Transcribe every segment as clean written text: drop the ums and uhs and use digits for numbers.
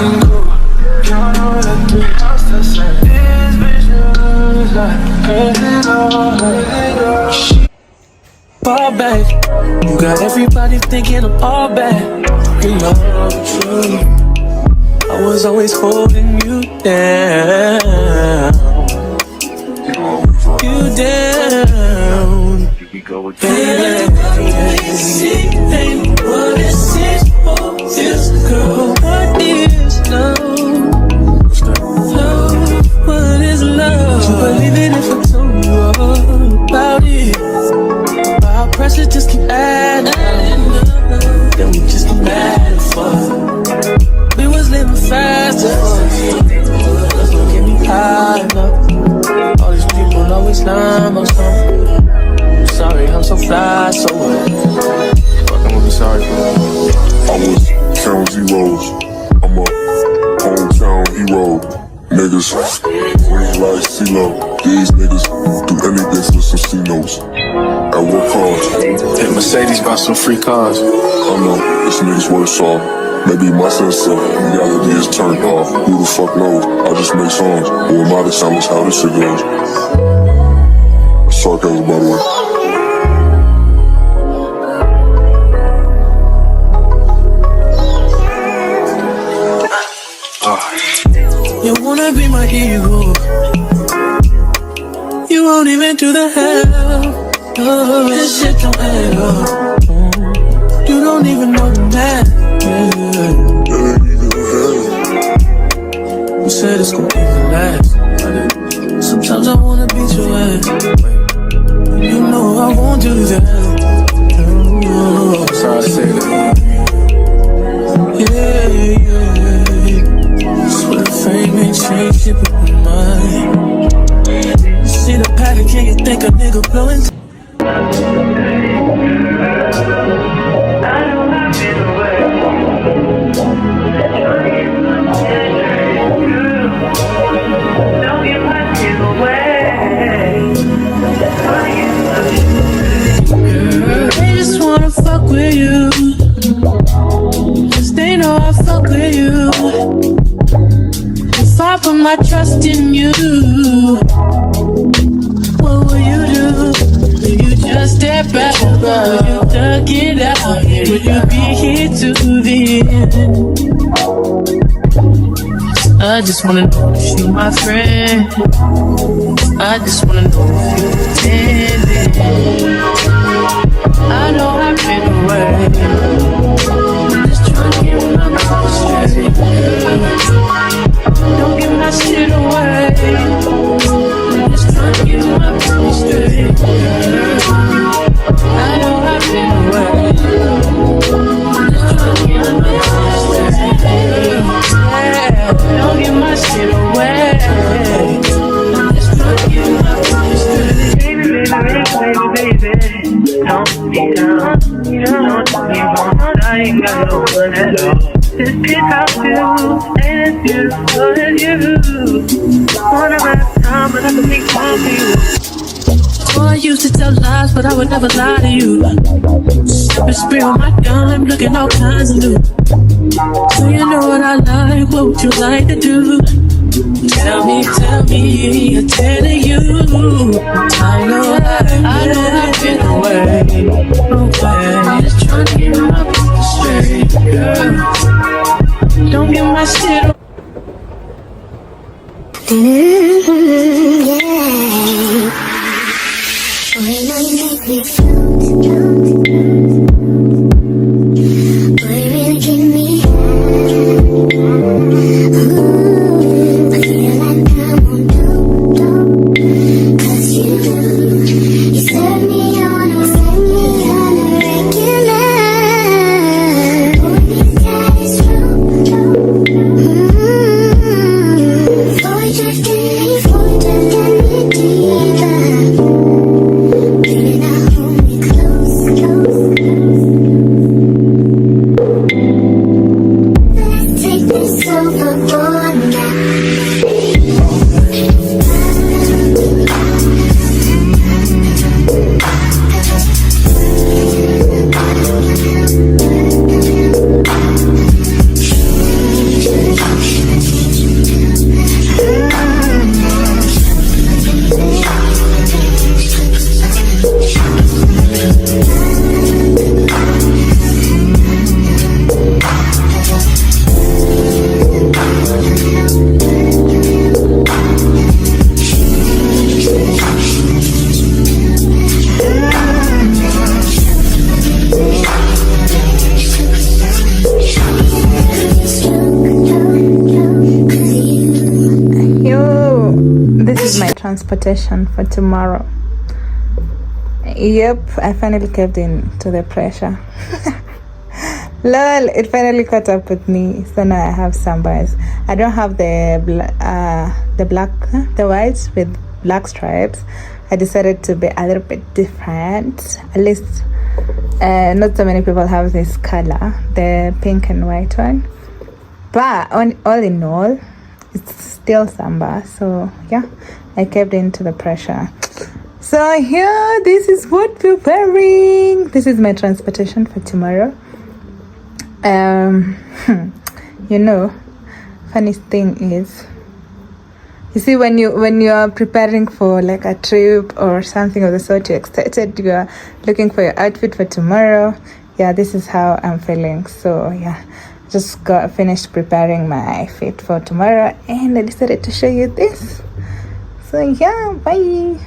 single. Y'all know that 3 house the same. This bitch looks like she fall back. You got everybody thinking I'm all bad. You know true. I was always holding you down. You down. Baby, what is it for this girl? What is love? What is love? You believe it if I told you all about it? Our pressure just keep adding up. Then we just keep adding fun. We was living fast, that's what get me high enough. All these people always lying about something. I'm sorry, I'm so fly, so what? Fuck, I'm gonna be sorry for that. I was counting zeros. I'm a hometown hero. Niggas, green like CeeLo. These niggas do anything for some C-notes. At what cost? Hit Mercedes, buy some free cars. I know, this nigga's worse off. Maybe my sense of reality is turned off. Who the fuck knows? I just make songs. Who am I to tell us how this shit goes? Sarcasm, by the way. You wanna be my hero. You won't even do the hell. Oh, this shit don't add up. You don't even know the math. You said it's gonna even last. Sometimes I wanna beat your ass. You know I won't do that. I'm sorry I say that. Yeah. Swear fame ain't changed it but my mind. See the pattern, can you think a nigga blowing? They just wanna fuck with you, 'cause they know I fuck with you. If I put my trust in you, what will you do? Will you just step back? Will you duck it out? Will you be here to the end? I just wanna know if you my friend. I just wanna know if you pretending. I know I've been away. I'm just trying to get my mind straight. Don't give my shit away. I'm just trying to get my mind straight. I know I've been away. I'm just trying to get my mind straight. Don't give my shit away. I'm just trying to get my mind straight. Baby, baby. Don't be down. Don't be wrong. I ain't got no one at all. This penthouse view ain't as beautiful as you. Wanna have time, but I can make time for you. Oh, I used to tell lies, but I would never lie to you. Sipping spray on my dime, looking all kinds of new. So you know what I like, what would you like to do? Tell me, I'm telling you. I know I've been away. Just trying to get my mind straight, girl. Don't get my shit away. Yeah. Oh, you know you make me float. Boy, you really give me ooh, I feel like I'm on dope, 'cause you set me on a regular. Boy, this guy is true. Boy, just get me deeper. Baby, now hold me close. transportation for tomorrow. Yep, I finally caved in to the pressure. Lol, it finally caught up with me. So now I have sambas. I don't have the whites with black stripes. I decided to be a little bit different. At least not so many people have this color, the pink and white one. But all in all, it's still samba. So yeah, I caved into the pressure. So yeah, this is what we're wearing. This is my transportation for tomorrow. You know, funny thing is, you see, when you are preparing for like a trip or something of the sort, you're excited, you are looking for your outfit for tomorrow. Yeah, this is how I'm feeling. So yeah, just got finished preparing my outfit for tomorrow, and I decided to show you this. So yeah, bye.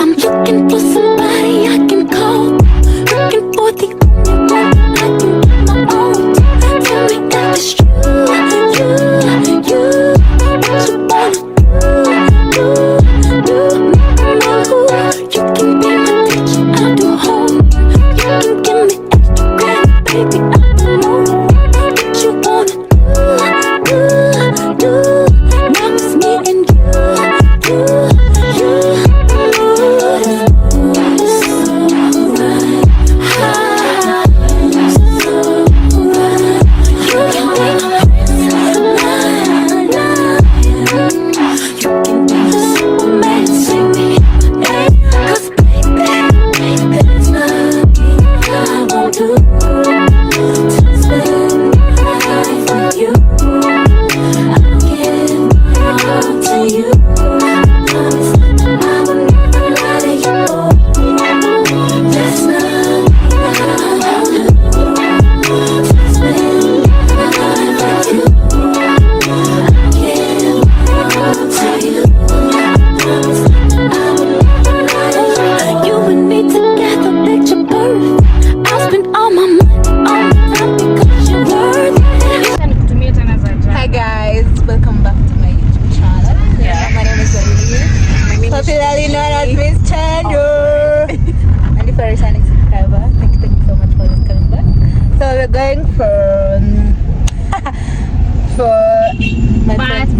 I'm looking for somebody I can call. Looking for the only one I can get my own. Tell me that it's you. What you wanna do? You can be my teacher, I'll do homework. You can give me extra credit, baby, I don't know what you wanna do. Now it's me and you.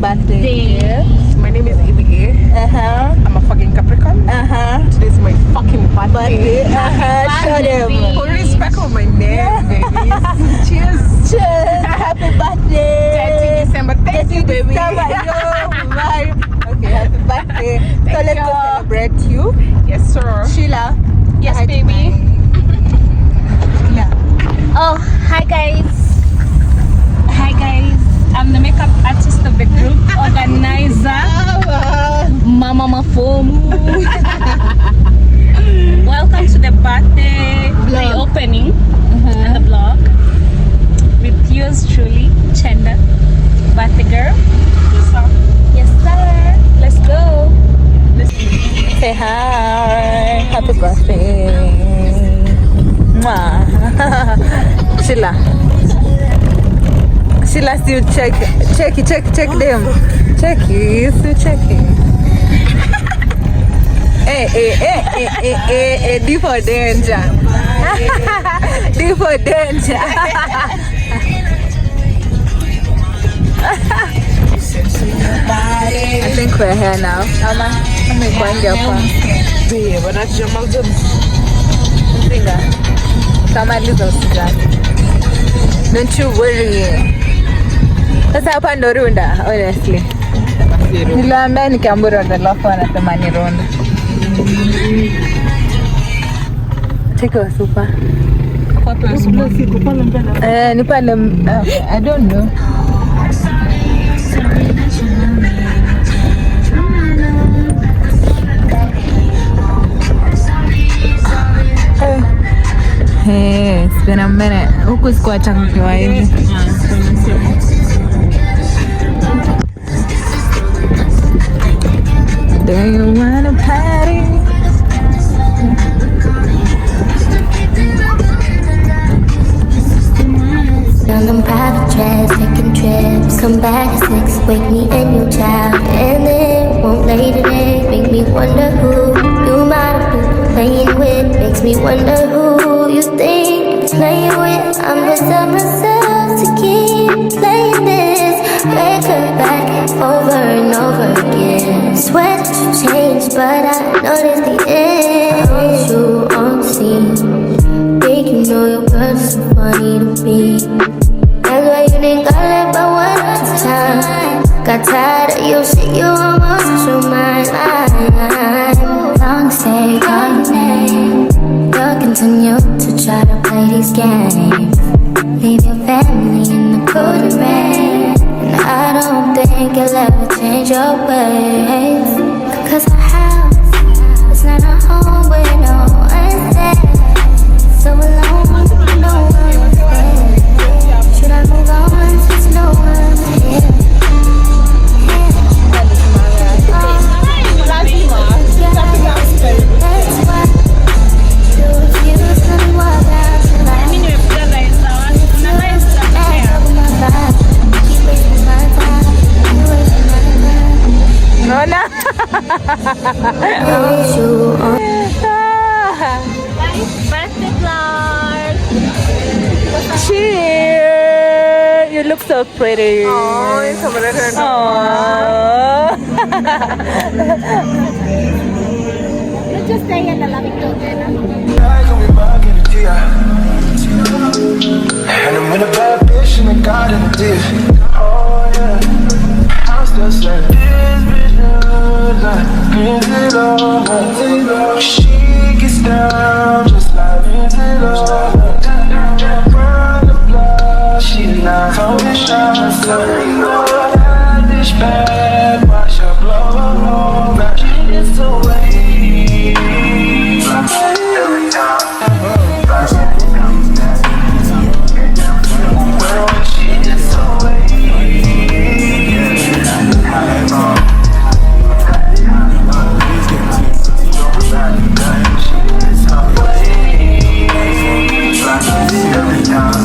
Birthday. My name is Ivy. I'm a fucking Capricorn. Today's my fucking birthday. Show them. Put respect on my name, baby. Cheers. Happy birthday. 30 December. Thank you, baby. Okay, happy birthday. So let's go celebrate you. Yes, sir. Sheila. Yes, baby. Oh, hi guys. I'm the makeup artist of the group, organizer, Mama Mafomu. Welcome to the birthday reopening and the vlog with yours truly, Chenda, birthday girl. Yes, sir. Let's go. Say hi. Happy birthday. Mwah. Sheila, still check them. Check it, still checking. Hey, D for danger. D for danger. I think we're here now. I'm going to Babe, but that's Jamal Don't you worry. Sasa hapa ndo runda, honestly. Niliambia nikiambura ndo lafu anatamani runda. Tiko super. Ni pale, I don't know. Hey, it's been a minute. Huku sikuwa changukiwa hivi. Do you wanna party? on them private jets, taking trips. Come back at 6, wake me and your child. And it won't lay today, make me wonder who you might have been playing with. Makes me wonder who you think you're playing with. I'm just telling myself to keep playing this record back over and over again. Swear that you changed, but I noticed the end. I want you on the scene. Think you know your girl's so funny to me. That's why you didn't call it but one time. Got tired of your shit, you almost lost your mind. Long stay, call your name. You'll continue to try to play these games. Leave your family in the cold and rain. And I don't think you'll ever change your ways. Cause our house is not a home where no one's there. So alone, no one's there. Should I move on since no one's here? That's why you refuse to walk out till I over my vibe. Keep wasting my time. You wasting my time. No, no. I want you on. Birthday Clark. Cheers! You look so pretty. Oh, it's over there. Aww. Just stay in the loving together. And I'm in a bad bitch and I got an idea. Oh yeah, I'm still saying this bitch knows like it all. She gets down just like it all. Run the block, she not on the shot. So you know that this bad, watch her blow. Now she gets away. Every time.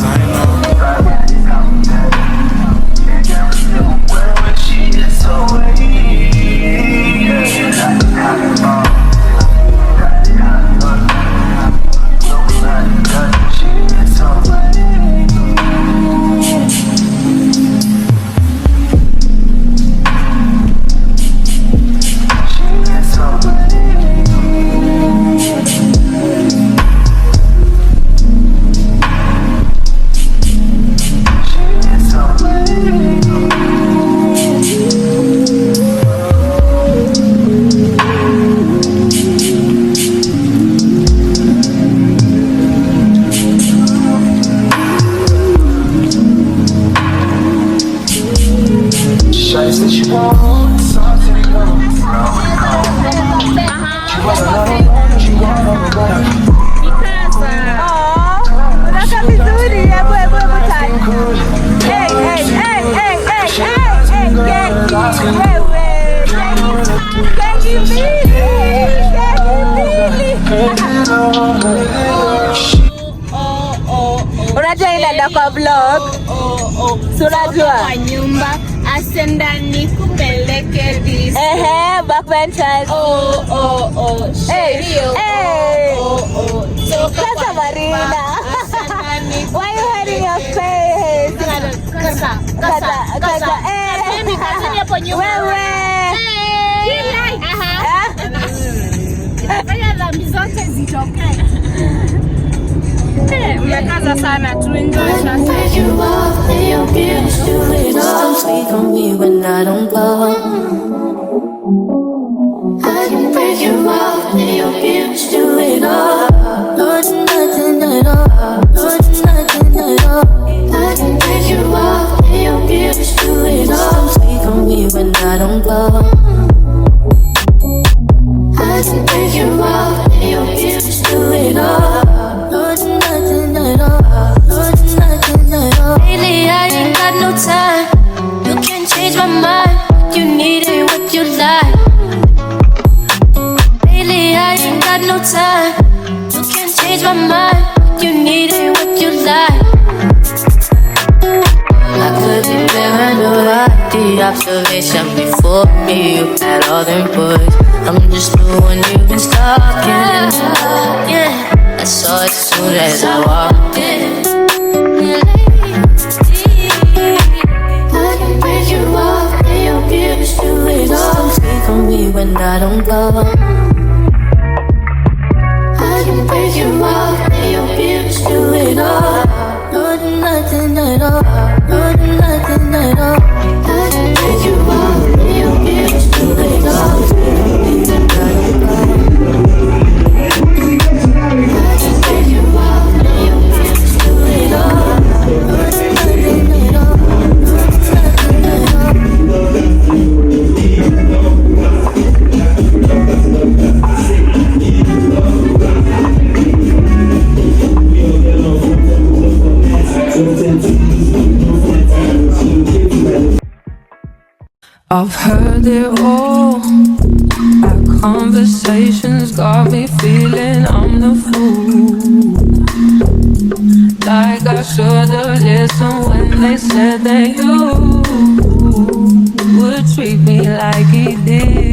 Unajua inaenda kwa vlog. Unajua kwa nyumba asenda nikupeleke this. Backbenchers. Sasa Marina. Why you hiding your face? Kasa. Mimi kazini hapo nyuma. Wewe. Fanya dhambi zote zitokee. Umekaza sana, tu enjoy sasa. You off, your views do it all. Sweet on me when I don't blow. I can break you off, your views do it all. Lord, nothing at all. Lord, nothing at all. I can break you off, your views do it all. Sweet on me when I don't blow. I can break you off, your views do it all. Lord, nothing at all. Lord, nothing at all. Lately I ain't got no time. You can change my mind. What you need and what you like. Lately I ain't got no time. You can change my mind. What you need and what you like. I could be paranoid, the observation before me. You had all them boys. I'm just the one you've been stalking. Yeah, I saw it soon as I walked in. I can break you off, and you'll give us to it all. Take from me when I don't go. I can break you off, and you'll give us to it all. Nothing at all, nothing at all. I can break you off, and you'll give us to it all. I can break you off, and you'll give us to it all. Nothing at all, nothing at all. I've heard it all. Our conversations got me feeling I'm the fool. Like I should've listened when they said that you would treat me like he did.